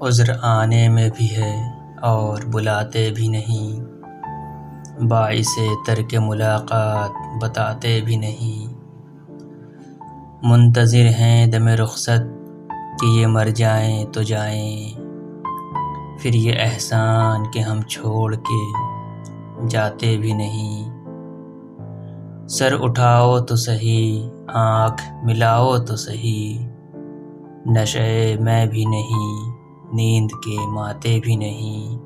عذر آنے میں بھی ہے اور بلاتے بھی نہیں، باعث ترک ملاقات بتاتے بھی نہیں۔ منتظر ہیں دم رخصت کہ یہ مر جائیں تو جائیں، پھر یہ احسان کہ ہم چھوڑ کے جاتے بھی نہیں۔ سر اٹھاؤ تو سہی، آنکھ ملاؤ تو سہی، نشے میں بھی نہیں، نیند کے ماتے بھی نہیں۔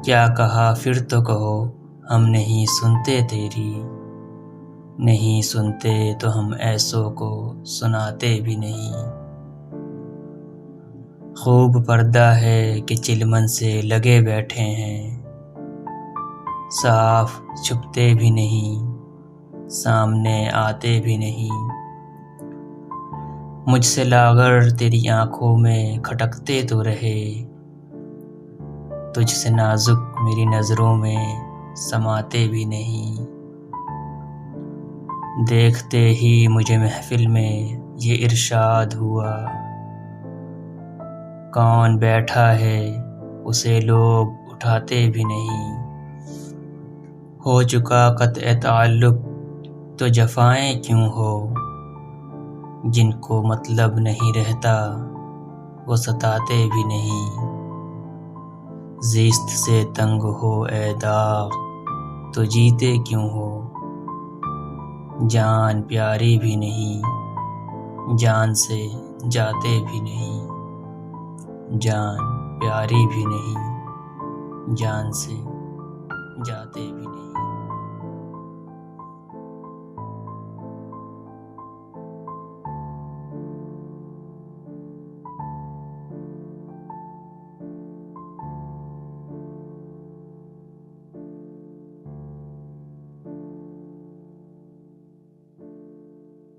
کیا کہا پھر تو کہو، ہم نہیں سنتے تیری، نہیں سنتے تو ہم ایسوں کو سناتے بھی نہیں۔ خوب پردہ ہے کہ چلمن سے لگے بیٹھے ہیں، صاف چھپتے بھی نہیں، سامنے آتے بھی نہیں۔ مجھ سے لاغر تیری آنکھوں میں کھٹکتے تو رہے، تجھ سے نازک میری نظروں میں سماتے بھی نہیں۔ دیکھتے ہی مجھے محفل میں یہ ارشاد ہوا، کون بیٹھا ہے اسے لوگ اٹھاتے بھی نہیں۔ ہو چکا قطع تعلق تو جفائیں کیوں ہو، جن کو مطلب نہیں رہتا وہ ستاتے بھی نہیں۔ زیست سے تنگ ہو اے داغ تو جیتے کیوں ہو، جان پیاری بھی نہیں، جان سے جاتے بھی نہیں۔ جان پیاری بھی نہیں، جان سے جاتے بھی نہیں۔